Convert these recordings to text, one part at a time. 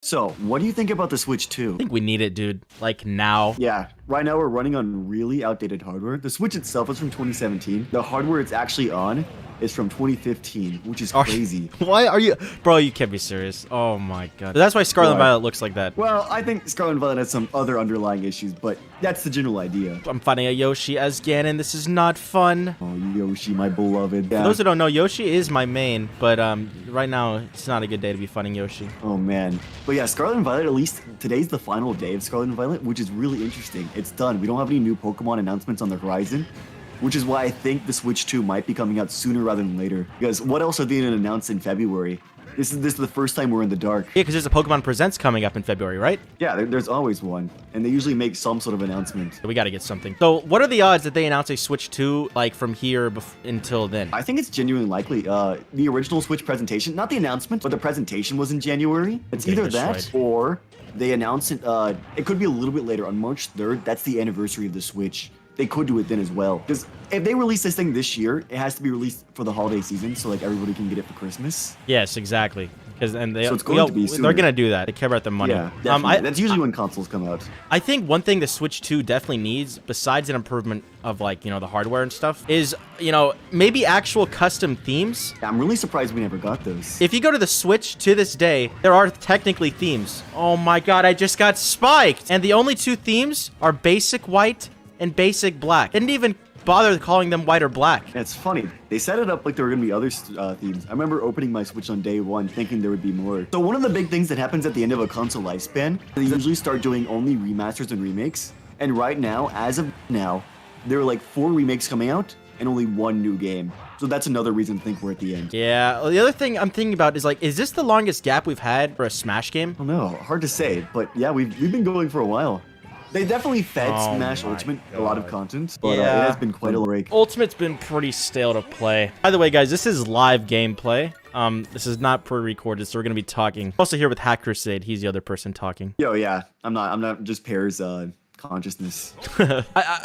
So, what do you think about the Switch 2? I think we need it, dude. Like now. Yeah, right now we're running on really outdated hardware. The Switch itself is from 2017. The hardware it's actually on is from 2015, which is crazy. Why are you... Bro, you can't be serious. Oh my god. That's why Scarlet Violet looks like that. Well, I think Scarlet Violet has some other underlying issues, but that's the general idea. I'm fighting a Yoshi as Ganon. This is not fun. Oh, Yoshi, my beloved. For those who don't know, Yoshi is my main, but right now, it's not a good day to be fighting Yoshi. Oh, man. But yeah, Scarlet and Violet, at least today's the final day of Scarlet and Violet, which is really interesting. It's done. We don't have any new Pokemon announcements on the horizon, which is why I think the Switch 2 might be coming out sooner rather than later. Because what else are they going to announce in February? This is the first time we're in the dark. Yeah, because there's a Pokemon Presents coming up in February, right? Yeah, there's always one. And they usually make some sort of announcement. We got to get something. So what are the odds that they announce a Switch 2, like, from here until then? I think it's genuinely likely. The original Switch presentation, not the announcement, but the presentation was in January. It's either that or they announce it, it could be a little bit later. On March 3rd, that's the anniversary of the Switch. They could do it then as well. Because if they release this thing this year, it has to be released for the holiday season, so like everybody can get it for Christmas. Yes, exactly. Because they're gonna do that. They care about the money. Yeah, that's usually when consoles come out. I think one thing the Switch 2 definitely needs, besides an improvement of like the hardware and stuff, is maybe actual custom themes. Yeah, I'm really surprised we never got those. If you go to the Switch to this day, there are technically themes. Oh my god, I just got spiked! And the only two themes are basic white and basic black. Didn't even bother calling them white or black. It's funny. They set it up like there were gonna be other themes. I remember opening my Switch on day one thinking there would be more. So one of the big things that happens at the end of a console lifespan, they usually start doing only remasters and remakes. And right now, as of now, there are like 4 remakes coming out and only 1 new game. So that's another reason to think we're at the end. Yeah, the other thing I'm thinking about is like, is this the longest gap we've had for a Smash game? I don't know, hard to say, but yeah, we've been going for a while. They definitely fed Smash Ultimate a lot of content, but it has been quite a break. Ultimate's been pretty stale to play. By the way, guys, this is live gameplay. This is not pre-recorded, so we're gonna be talking. Also here with HackedCrusade, he's the other person talking. Yo, yeah, I'm not just Pear's consciousness.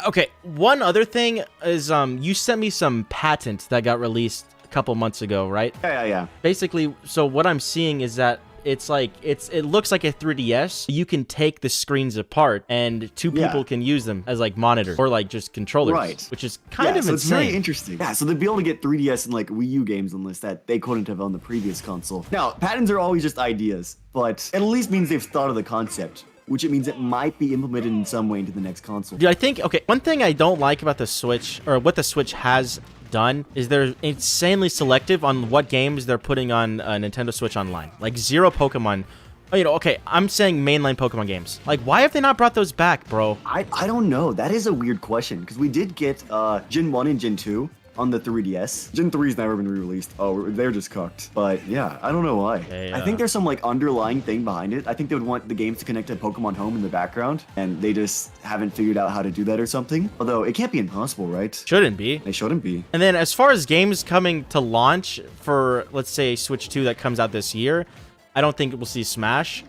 Okay, one other thing is you sent me some patent that got released a couple months ago, right? Yeah. Basically, so what I'm seeing is that it's like it looks like a 3DS. You can take the screens apart and 2 people can use them as like monitors or like just controllers, right? Which is kind of insane. It's very interesting. Yeah, so they'd be able to get 3DS and like Wii U games on this that they couldn't have on the previous console. Now, patents are always just ideas, but it at least means they've thought of the concept, which it means it might be implemented in some way into the next console. Dude, I think, okay, one thing I don't like about the Switch, or what the Switch has done, is they're insanely selective on what games they're putting on Nintendo Switch Online. Like, 0 Pokemon. Okay, I'm saying mainline Pokemon games. Like, why have they not brought those back, bro? I don't know. That is a weird question, because we did get Gen 1 and Gen 2 on the 3DS. Gen 3's never been re-released. Oh, they're just cooked. But yeah, I don't know why. I think there's some like underlying thing behind it. I think they would want the games to connect to Pokemon Home in the background, and they just haven't figured out how to do that or something. Although it can't be impossible, right? Shouldn't be. They shouldn't be. And then as far as games coming to launch for, let's say, Switch 2 that comes out this year, I don't think we'll see Smash.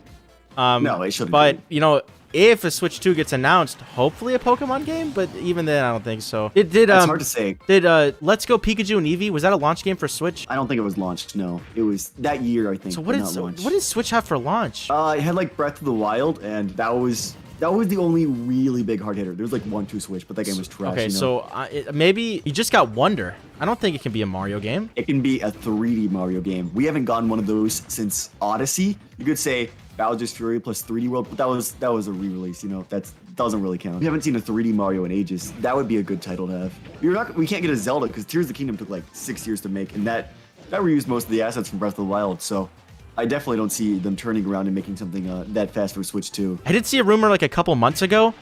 No, it shouldn't be. But, if a Switch 2 gets announced, hopefully a Pokemon game, but even then, I don't think so. It's hard to say. Did Let's Go Pikachu and Eevee, was that a launch game for Switch? I don't think it was launched, no. It was that year, I think. So what did Switch have for launch? It had like Breath of the Wild, and that was the only really big hard hitter. There's like 1-2 Switch, but that game was trash. Okay, so maybe you just got Wonder. I don't think it can be a Mario game. It can be a 3D Mario game. We haven't gotten one of those since Odyssey. You could say Bowser's Fury plus 3D World, but that was a re-release. That doesn't really count. We haven't seen a 3D Mario in ages. That would be a good title to have. We can't get a Zelda because Tears of the Kingdom took like 6 years to make, and that reused most of the assets from Breath of the Wild. So I definitely don't see them turning around and making something that fast for Switch 2. I did see a rumor like a couple months ago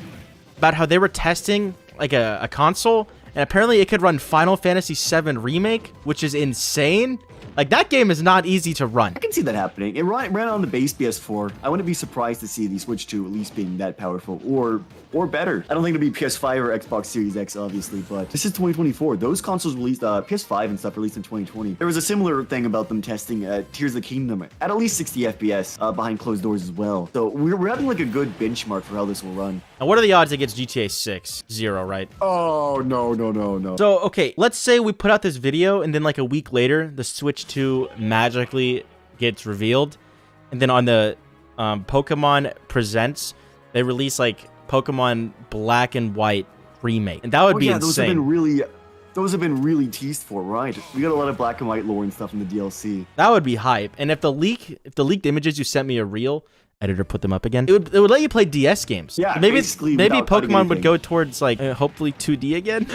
about how they were testing like a console, and apparently it could run Final Fantasy VII Remake, which is insane. Like, that game is not easy to run. I can see that happening. It ran on the base PS4. I wouldn't be surprised to see the Switch 2 at least being that powerful, or better. I don't think it'll be PS5 or Xbox Series X, obviously, but this is 2024. Those consoles released, PS5 and stuff released in 2020. There was a similar thing about them testing Tears of the Kingdom at least 60 FPS behind closed doors as well. So we're having like a good benchmark for how this will run. And what are the odds it gets GTA 6? 0, right? Oh, no. So, okay, let's say we put out this video, and then like a week later, the Switch 2 magically gets revealed, and then on the Pokemon Presents, they release like Pokemon Black and White remake, and that would be insane. Those have been really teased for, right? We got a lot of Black and White lore and stuff in the DLC. That would be hype. And if the leaked images you sent me are real, editor, put them up again. It would let you play DS games. Yeah, maybe Pokemon would go towards like hopefully 2D again.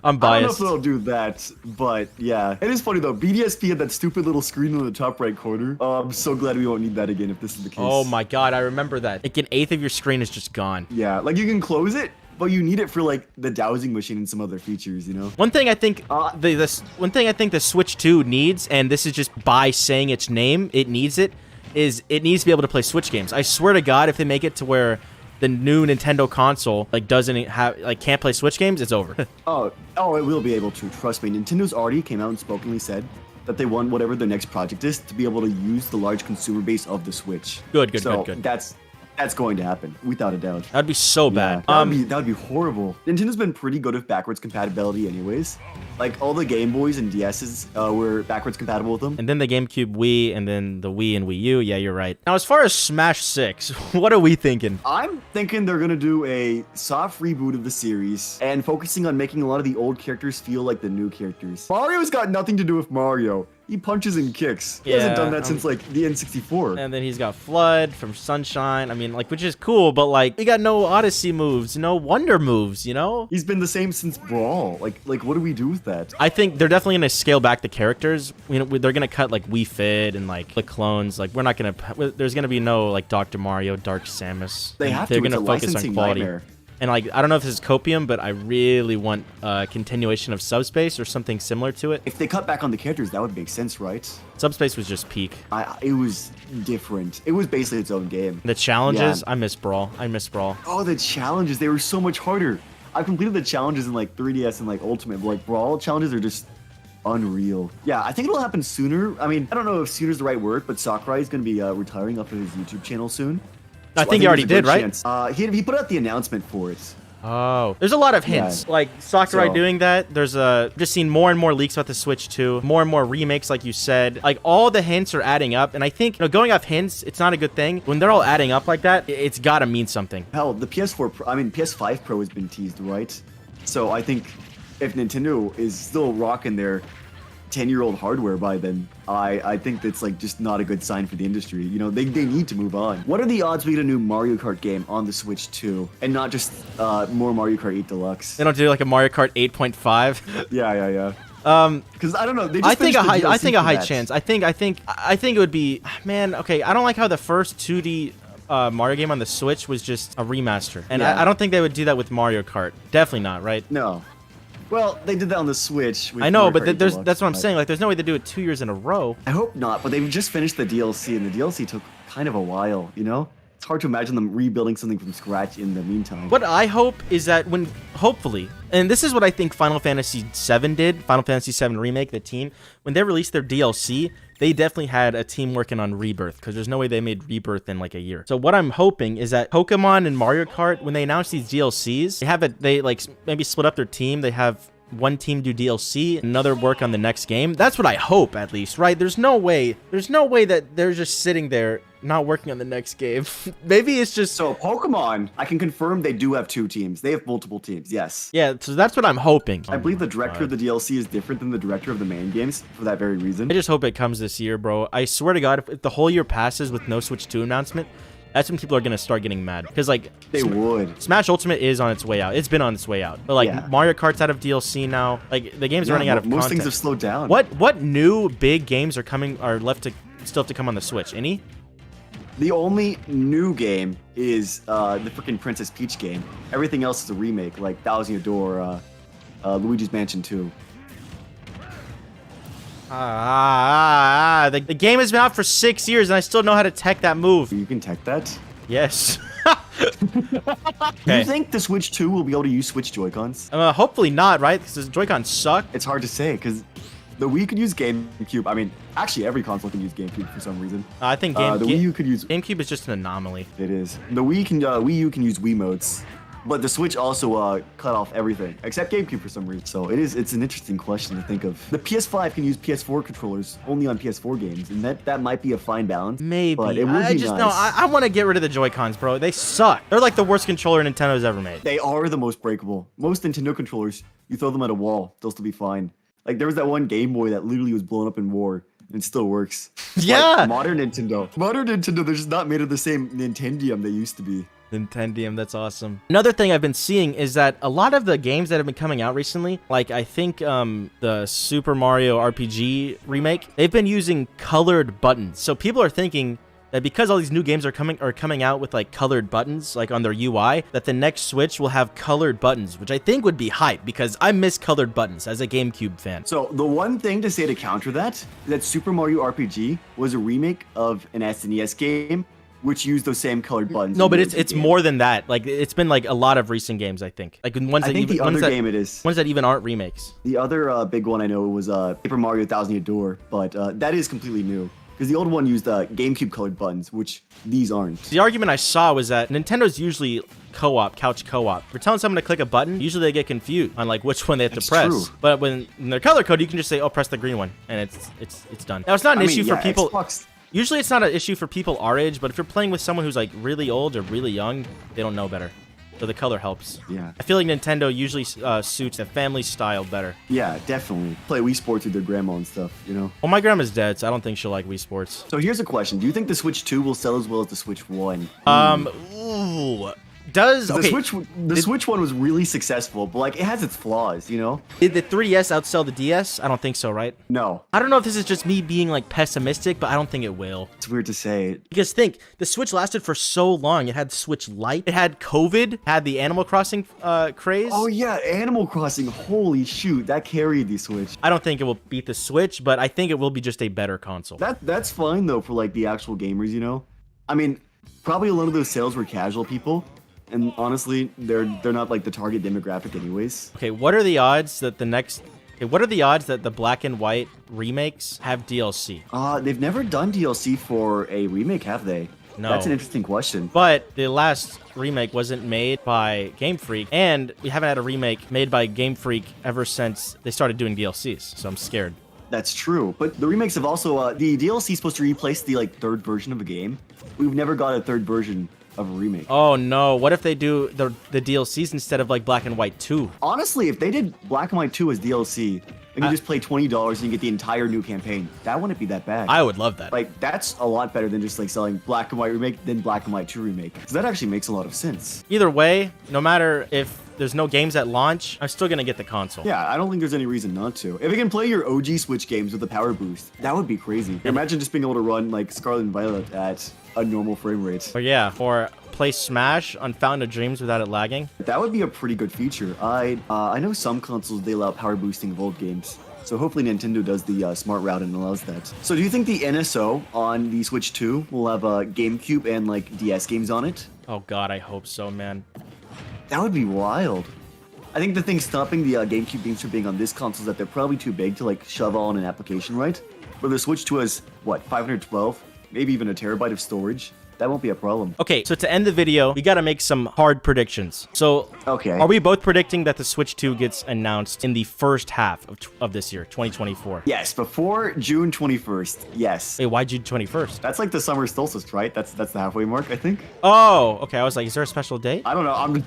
I'm biased. I don't know if they'll do that, but yeah. It is funny though. BDSP had that stupid little screen in the top right corner. I'm so glad we won't need that again if this is the case. Oh my god, I remember that. Like an eighth of your screen is just gone. Yeah, like you can close it, but you need it for like the dowsing machine and some other features, you know? One thing I think the Switch 2 needs, and this is just by saying its name, it needs to be able to play Switch games. I swear to God, if they make it to where the new Nintendo console can't play Switch games, it's over. oh, it will be able to. Trust me. Nintendo's already came out and spokenly said that they want whatever their next project is to be able to use the large consumer base of the Switch. Good. That's going to happen, without a doubt. That'd be so bad. That would be horrible. Nintendo's been pretty good with backwards compatibility anyways. Like, all the Game Boys and DSs were backwards compatible with them. And then the GameCube Wii, and then the Wii and Wii U. Yeah, you're right. Now, as far as Smash 6, what are we thinking? I'm thinking they're going to do a soft reboot of the series and focusing on making a lot of the old characters feel like the new characters. Mario's got nothing to do with Mario. He punches and kicks. He hasn't done that since, like, the N64. And then he's got Flood from Sunshine. I mean, like, which is cool, but, like, we got no Odyssey moves, no Wonder moves, you know? He's been the same since Brawl. Like, what do we do with that? I think they're definitely going to scale back the characters. You know, they're going to cut, like, Wii Fit and, like, the clones. Like, we're not going to... There's going to be no, like, Dr. Mario, Dark Samus. They have to. They're going to focus on quality. Nightmare. And, like, I don't know if this is copium, but I really want a continuation of Subspace or something similar to it. If they cut back on the characters, that would make sense, right? Subspace was just peak. It was different. It was basically its own game. The challenges, I miss Brawl. Oh, the challenges, they were so much harder. I've completed the challenges in, like, 3DS and, like, Ultimate, but, like, Brawl challenges are just unreal. Yeah, I think it'll happen sooner. I mean, I don't know if sooner is the right word, but Sakurai is going to be retiring off of his YouTube channel soon. I think he already did, right? He put out the announcement for it. Oh, there's a lot of hints, like Sakurai doing that. There's just seen more and more leaks about the Switch 2, more and more remakes, like you said. Like, all the hints are adding up, and I think, you know, going off hints, it's not a good thing. When they're all adding up like that, it's gotta mean something. Hell, the PS5 Pro has been teased, right? So I think if Nintendo is still rocking their 10-year-old hardware by then, I think that's like just not a good sign for the industry. You know, they need to move on. What are the odds we get a new Mario Kart game on the Switch 2 and not just more Mario Kart 8 Deluxe? They don't do like a Mario Kart 8.5. Yeah. Because I don't know. They just I think a high chance. I think it would be, man. Okay, I don't like how the first 2D Mario game on the Switch was just a remaster, and I don't think they would do that with Mario Kart. Definitely not, right? No. Well, they did that on the Switch. I know, but that's what I'm saying. Like, there's no way to do it 2 years in a row. I hope not, but they've just finished the DLC, and the DLC took kind of a while, you know? It's hard to imagine them rebuilding something from scratch in the meantime. What I hope is that hopefully, and this is what I think Final Fantasy VII did, Final Fantasy VII Remake, the team, when they released their DLC, they definitely had a team working on Rebirth, because there's no way they made Rebirth in like a year. So what I'm hoping is that Pokemon and Mario Kart, when they announce these DLCs, they like maybe split up their team. They have one team do DLC, another work on the next game. That's what I hope, at least, right? There's no way that they're just sitting there not working on the next game. Maybe it's just... So, Pokemon, I can confirm they do have 2 teams. They have multiple teams, yes. Yeah, so that's what I'm hoping. I believe the director of the DLC is different than the director of the main games for that very reason. I just hope it comes this year, bro. I swear to God, if the whole year passes with no Switch 2 announcement, that's when people are going to start getting mad. Because, like... They would. Smash Ultimate is on its way out. It's been on its way out. But, like, Mario Kart's out of DLC now. Like, the game's running out of content. Most things have slowed down. What new big games are still have to come on the Switch? Any? The only new game is the freaking Princess Peach game. Everything else is a remake, like Thousand Year Door, Luigi's Mansion 2. The game has been out for 6 years, and I still know how to tech that move. You can tech that? Yes. Do you think the Switch 2 will be able to use Switch Joy-Cons? Hopefully not, right? Because the Joy-Cons suck. It's hard to say, because the Wii could use GameCube. I mean, actually, every console can use GameCube for some reason. I think the Wii U could use... GameCube is just an anomaly. It is. The Wii U can use Wiimotes. But the Switch also cut off everything except GameCube for some reason. So it's an interesting question to think of. The PS5 can use PS4 controllers only on PS4 games, and that might be a fine balance. Maybe. But it would I be just nice. no. I want to get rid of the Joy-Cons, bro. They suck. They're like the worst controller Nintendo's ever made. They are the most breakable. Most Nintendo controllers, you throw them at a wall, they'll still be fine. Like there was that one Game Boy that literally was blown up in war. And it still works. Yeah. Like, modern Nintendo, they're just not made of the same Nintendium they used to be. Nintendium, that's awesome. Another thing I've been seeing is that a lot of the games that have been coming out recently, like I think the Super Mario RPG remake, they've been using colored buttons. So people are thinking that because all these new games are coming out with like colored buttons like on their UI, that the next Switch will have colored buttons, which I think would be hype because I miss colored buttons as a GameCube fan. So the one thing to say to counter that is that Super Mario RPG was a remake of an SNES game which used those same colored buttons. No, but it's more than that. Like it's been like a lot of recent games, I think. Like ones that even, the other game it is. Ones that even aren't remakes. The other big one I know was Paper Mario Thousand Year Door, but that is completely new. Because the old one used GameCube colored buttons, which these aren't. The argument I saw was that Nintendo's usually couch co-op. If you're telling someone to click a button, usually they get confused on like which one they have to press. True. But when in their color code, you can just say, "Oh, press the green one," and it's done. Now it's not an issue for people. Xbox. Usually it's not an issue for people our age, but if you're playing with someone who's like really old or really young, they don't know better. So the color helps. Yeah. I feel like Nintendo usually suits the family style better. Yeah, definitely. Play Wii Sports with their grandma and stuff, you know? Well, my grandma's dead, so I don't think she'll like Wii Sports. So here's a question. Do you think the Switch 2 will sell as well as the Switch 1? Ooh. The Switch one was really successful, but like it has its flaws, you know? Did the 3DS outsell the DS? I don't think so, right? No. I don't know if this is just me being like pessimistic, but I don't think it will. It's weird to say. Because think, the Switch lasted for so long. It had Switch Lite, it had COVID, had the Animal Crossing craze. Oh yeah, Animal Crossing. Holy shoot, that carried the Switch. I don't think it will beat the Switch, but I think it will be just a better console. That's fine though for like the actual gamers, you know? I mean, probably a lot of those sales were casual people. And honestly, they're not like the target demographic anyways. Okay, what are the odds that the black and white remakes have DLC? They've never done DLC for a remake, have they? No. That's an interesting question. But the last remake wasn't made by Game Freak, and we haven't had a remake made by Game Freak ever since they started doing DLCs, so I'm scared. That's true, but the remakes have also, the DLC is supposed to replace the like third version of a game. We've never got a third version of a remake. Oh no, what if they do the DLCs instead of like Black and White 2? Honestly, if they did Black and White 2 as DLC, and you just play $20 and you get the entire new campaign, that wouldn't be that bad. I would love that. Like, that's a lot better than just like selling Black and White remake, then Black and White 2 remake. Because that actually makes a lot of sense. Either way, no matter if there's no games at launch, I'm still gonna get the console. Yeah, I don't think there's any reason not to. If you can play your OG Switch games with a power boost, that would be crazy. Imagine just being able to run like Scarlet and Violet at a normal frame rate. Or yeah, or play Smash on Fountain of Dreams without it lagging. That would be a pretty good feature. I know some consoles, they allow power boosting of old games. So hopefully Nintendo does the smart route and allows that. So do you think the NSO on the Switch 2 will have GameCube and like DS games on it? Oh god, I hope so, man. That would be wild. I think the thing stopping the GameCube games from being on this console is that they're probably too big to like shove on an application, right? But the Switch 2 has, what, 512? Maybe even a terabyte of storage? That won't be a problem. Okay, so to end the video, we gotta make some hard predictions. So, okay, are we both predicting that the Switch 2 gets announced in the first half of this year, 2024? Yes, before June 21st. Yes. Wait, why June 21st? That's like the summer solstice, right? That's the halfway mark, I think. Oh, okay. I was like, is there a special date? I don't know. I'm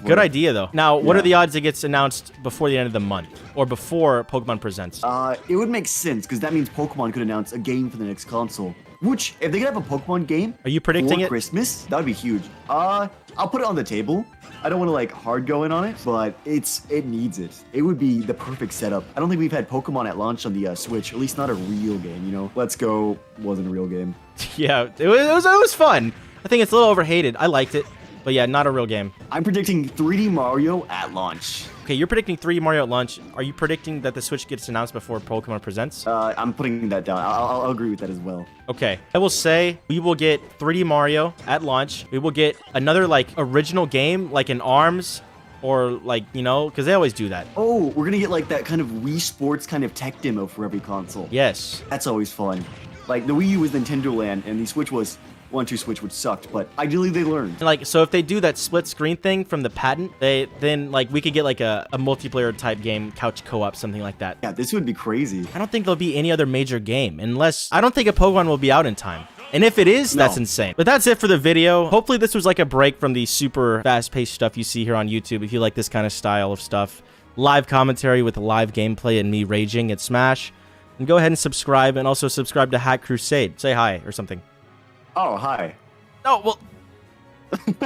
good idea though. Now, what are the odds it gets announced before the end of the month or before Pokemon Presents? It would make sense because that means Pokemon could announce a game for the next console. Which, if they could have a Pokemon game, are you predicting for it? Christmas, that would be huge. I'll put it on the table. I don't want to like hard go in on it, but it needs it. It would be the perfect setup. I don't think we've had Pokemon at launch on the Switch, at least not a real game. You know, Let's Go wasn't a real game. Yeah, it was fun. I think it's a little overhated. I liked it, but yeah, not a real game. I'm predicting 3D Mario at launch. Okay, you're predicting 3D Mario at launch. Are you predicting that the Switch gets announced before Pokemon Presents? I'm putting that down. I'll agree with that as well. Okay, I will say we will get 3D Mario at launch. We will get another like original game, like in ARMS, or like, you know, because they always do that. Oh, we're gonna get like that kind of Wii Sports kind of tech demo for every console. Yes. That's always fun. Like the Wii U was Nintendo Land, and the Switch was 1-2 switch, which sucked, but ideally they learned. Like, so if they do that split screen thing from the patent, then like we could get like a multiplayer type game, couch co-op, something like that. Yeah, this would be crazy. I don't think there'll be any other major game unless I don't think a Pokemon will be out in time. And if it is, that's insane. But that's it for the video. Hopefully this was like a break from the super fast-paced stuff you see here on YouTube. If you like this kind of style of stuff, live commentary with live gameplay and me raging at Smash, and go ahead and subscribe, and also subscribe to HackedCrusade. Say hi or something. Oh, hi. Oh, well...